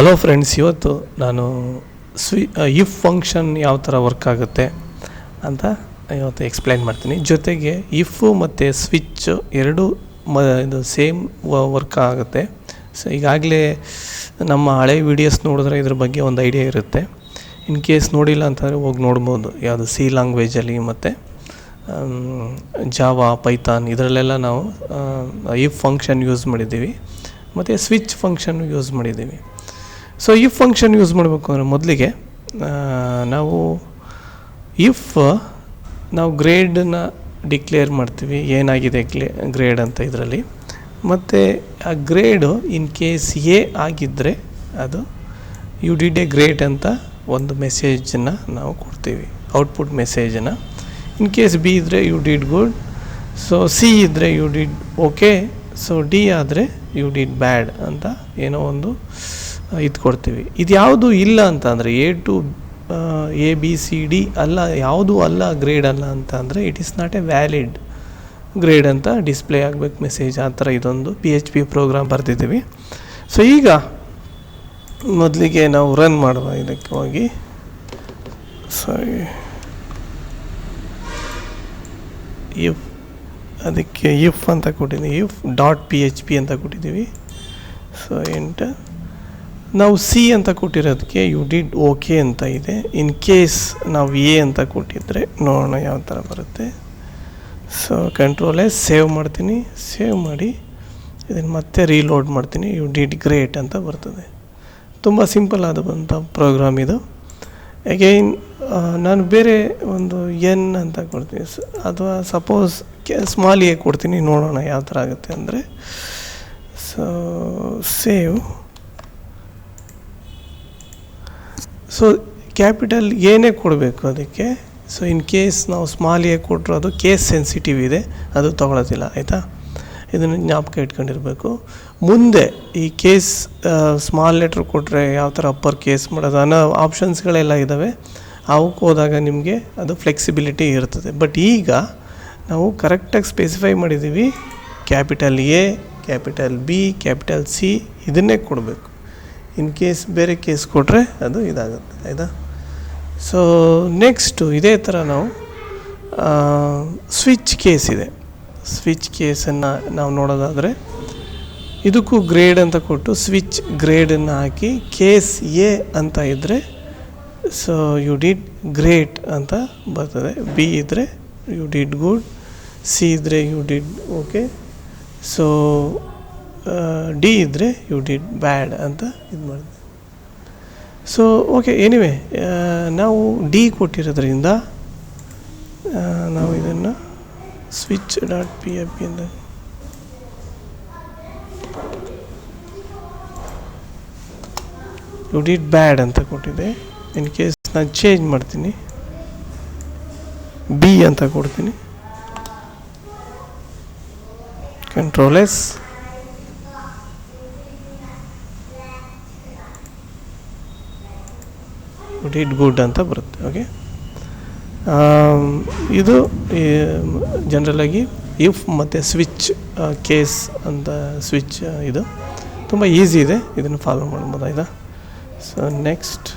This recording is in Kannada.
ಹಲೋ ಫ್ರೆಂಡ್ಸ್, ಇವತ್ತು ನಾನು ಇಫ್ ಫಂಕ್ಷನ್ ಯಾವ ಥರ ವರ್ಕ್ ಆಗುತ್ತೆ ಅಂತ ಇವತ್ತು ಎಕ್ಸ್ಪ್ಲೈನ್ ಮಾಡ್ತೀನಿ. ಜೊತೆಗೆ ಇಫ್ ಮತ್ತು ಸ್ವಿಚ್ ಎರಡೂ ಇದು ಸೇಮ್ ವರ್ಕ್ ಆಗುತ್ತೆ. ಸೊ ಈಗಾಗಲೇ ನಮ್ಮ ಹಳೆ ವೀಡಿಯೋಸ್ ನೋಡಿದ್ರೆ ಇದ್ರ ಬಗ್ಗೆ ಒಂದು ಐಡಿಯಾ ಇರುತ್ತೆ. ಇನ್ ಕೇಸ್ ನೋಡಿಲ್ಲ ಅಂತಂದರೆ ಹೋಗಿ ನೋಡ್ಬೋದು. ಯಾವುದು ಸಿ ಲ್ಯಾಂಗ್ವೇಜಲ್ಲಿ ಮತ್ತು ಜಾವಾ, ಪೈಥಾನ್ ಇದರಲ್ಲೆಲ್ಲ ನಾವು ಇಫ್ ಫಂಕ್ಷನ್ ಯೂಸ್ ಮಾಡಿದ್ದೀವಿ ಮತ್ತು ಸ್ವಿಚ್ ಫಂಕ್ಷನ್ ಯೂಸ್ ಮಾಡಿದ್ದೀವಿ. ಸೊ ಇಫ್ ಫಂಕ್ಷನ್ ಯೂಸ್ ಮಾಡಬೇಕು ಅಂದರೆ ಮೊದಲಿಗೆ ನಾವು ನಾವು ಗ್ರೇಡನ್ನ ಡಿಕ್ಲೇರ್ ಮಾಡ್ತೀವಿ, ಏನಾಗಿದೆ ಗ್ರೇಡ್ ಅಂತ ಇದರಲ್ಲಿ. ಮತ್ತು ಆ ಗ್ರೇಡು ಇನ್ ಕೇಸ್ ಎ ಆಗಿದ್ದರೆ ಅದು ಯು ಡಿಡ್ ಎ ಗ್ರೇಟ್ ಅಂತ ಒಂದು ಮೆಸೇಜನ್ನು ನಾವು ಕೊಡ್ತೀವಿ, ಔಟ್ಪುಟ್ ಮೆಸೇಜನ್ನು. ಇನ್ ಕೇಸ್ ಬಿ ಇದ್ದರೆ you did good, so C ಇದ್ದರೆ you did okay, so D ಆದರೆ ಯು ಡಿಡ್ ಬ್ಯಾಡ್ ಅಂತ ಏನೋ ಒಂದು ಇದು ಕೊಡ್ತೀವಿ. ಇದು ಯಾವುದು ಇಲ್ಲ ಅಂತ ಅಂದರೆ ಎ ಬಿ ಸಿ ಡಿ ಅಲ್ಲ, ಯಾವುದೂ ಅಲ್ಲ, ಗ್ರೇಡ್ ಅಲ್ಲ ಅಂತ ಅಂದರೆ it is not A valid grade ಅಂತ ಡಿಸ್ಪ್ಲೇ ಆಗಬೇಕು ಮೆಸೇಜ್. ಆ ಥರ ಇದೊಂದು PHP ಪ್ರೋಗ್ರಾಮ್ ಬರೆದಿದ್ದೀವಿ. ಸೊ ಈಗ ಮೊದಲಿಗೆ ನಾವು ರನ್ ಮಾಡುವ. ಇದಕ್ಕೆ ಹೋಗಿ ಅದಕ್ಕೆ ಇಫ್ ಅಂತ ಕೊಟ್ಟಿದ್ದೀವಿ, if.php ಅಂತ ಕೊಟ್ಟಿದ್ದೀವಿ. So enter. ನಾವು ಸಿ ಅಂತ ಕೊಟ್ಟಿರೋದಕ್ಕೆ ಯು ಡಿಡ್ ಓಕೆ ಅಂತ ಇದೆ. ಇನ್ ಕೇಸ್ ನಾವು ಎ ಅಂತ ಕೊಟ್ಟಿದ್ದರೆ ನೋಡೋಣ ಯಾವ ಥರ ಬರುತ್ತೆ. ಸೊ ಕಂಟ್ರೋಲ್ ಎಸ್ ಸೇವ್ ಮಾಡ್ತೀನಿ. ಸೇವ್ ಮಾಡಿ ಇದನ್ನು ಮತ್ತೆ ರೀಲೋಡ್ ಮಾಡ್ತೀನಿ. ಯು ಡಿಡ್ ಗ್ರೇಟ್ ಅಂತ ಬರ್ತದೆ. ತುಂಬ ಸಿಂಪಲ್ ಆದಂಥ ಪ್ರೋಗ್ರಾಮ್ ಇದು. ಅಗೈನ್ ನಾನು ಬೇರೆ ಒಂದು ಎನ್ ಅಂತ ಕೊಡ್ತೀನಿ, ಅಥವಾ ಸಪೋಸ್ ಸ್ಮಾಲ್ ಎ ಕೊಡ್ತೀನಿ. ನೋಡೋಣ ಯಾವ ಥರ ಆಗುತ್ತೆ ಅಂದರೆ. So save. ಸೊ ಕ್ಯಾಪಿಟಲ್ ಏನೇ ಕೊಡಬೇಕು ಅದಕ್ಕೆ. ಸೊ ಇನ್ ಕೇಸ್ ನಾವು ಸ್ಮಾಲ್ ಎ ಕೊಟ್ಟರು ಅದು ಕೇಸ್ ಸೆನ್ಸಿಟಿವ್ ಇದೆ, ಅದು ತೊಗೊಳೋದಿಲ್ಲ. ಆಯಿತಾ, ಇದನ್ನು ಜ್ಞಾಪಕ ಇಟ್ಕೊಂಡಿರಬೇಕು. ಮುಂದೆ ಈ ಕೇಸ್ ಸ್ಮಾಲ್ ಲೆಟ್ರ್ ಕೊಟ್ಟರೆ ಯಾವ ಥರ ಅಪ್ಪರ್ ಕೇಸ್ ಮಾಡೋದು ಅನ್ನೋ ಆಪ್ಷನ್ಸ್ಗಳೆಲ್ಲ ಇದ್ದಾವೆ. ಅವಕ್ಕೆ ಹೋದಾಗ ನಿಮಗೆ ಅದು ಫ್ಲೆಕ್ಸಿಬಿಲಿಟಿ ಇರ್ತದೆ. ಬಟ್ ಈಗ ನಾವು ಕರೆಕ್ಟಾಗಿ ಸ್ಪೆಸಿಫೈ ಮಾಡಿದ್ದೀವಿ. Capital A, capital B, capital C ಇದನ್ನೇ ಕೊಡಬೇಕು. ಇನ್ ಕೇಸ್ ಬೇರೆ ಕೇಸ್ ಕೊಟ್ಟರೆ ಅದು ಇದಾಗುತ್ತೆ. ಆಯಿತಾ. ಸೊ ನೆಕ್ಸ್ಟು ಇದೇ ಥರ ನಾವು ಸ್ವಿಚ್ ಕೇಸ್ ಇದೆ. ಸ್ವಿಚ್ ಕೇಸನ್ನು ನಾವು ನೋಡೋದಾದರೆ ಇದಕ್ಕೂ ಗ್ರೇಡ್ ಅಂತ ಕೊಟ್ಟು ಸ್ವಿಚ್ ಗ್ರೇಡನ್ನು ಹಾಕಿ ಕೇಸ್ ಎ ಅಂತ ಇದ್ದರೆ ಸೊ ಯು ಡಿಡ್ ಗ್ರೇಟ್ ಅಂತ ಬರ್ತದೆ. ಬಿ ಇದ್ದರೆ ಯು ಡಿಡ್ ಗುಡ್, ಸಿ ಇದ್ದರೆ you did okay, so D ಇದ್ದರೆ ಯು ಡಿಡ್ ಬ್ಯಾಡ್ ಅಂತ ಇದು ಮಾಡಿದೆ. ಸೊ ಓಕೆ, ಎನಿವೆ ನಾವು ಡಿ ಕೊಟ್ಟಿರೋದ್ರಿಂದ ನಾವು ಇದನ್ನು switch.php ಅಂತ ಯು ಡಿಡ್ ಬ್ಯಾಡ್ ಅಂತ ಕೊಟ್ಟಿದೆ. ಇನ್ ಕೇಸ್ ನಾನು ಚೇಂಜ್ ಮಾಡ್ತೀನಿ, ಬಿ ಅಂತ ಕೊಡ್ತೀನಿ. Control S. You did good ಅಂತ ಬರುತ್ತೆ. ಓಕೆ, ಇದು ಜನರಲಾಗಿ ಇಫ್ ಮತ್ತು ಸ್ವಿಚ್ ಕೇಸ್ ಅಂತ ಸ್ವಿಚ್ ಇದು ತುಂಬ ಈಸಿ ಇದೆ, ಇದನ್ನು ಫಾಲೋ ಮಾಡ್ಬೋದು. ಆಯಿತಾ. So next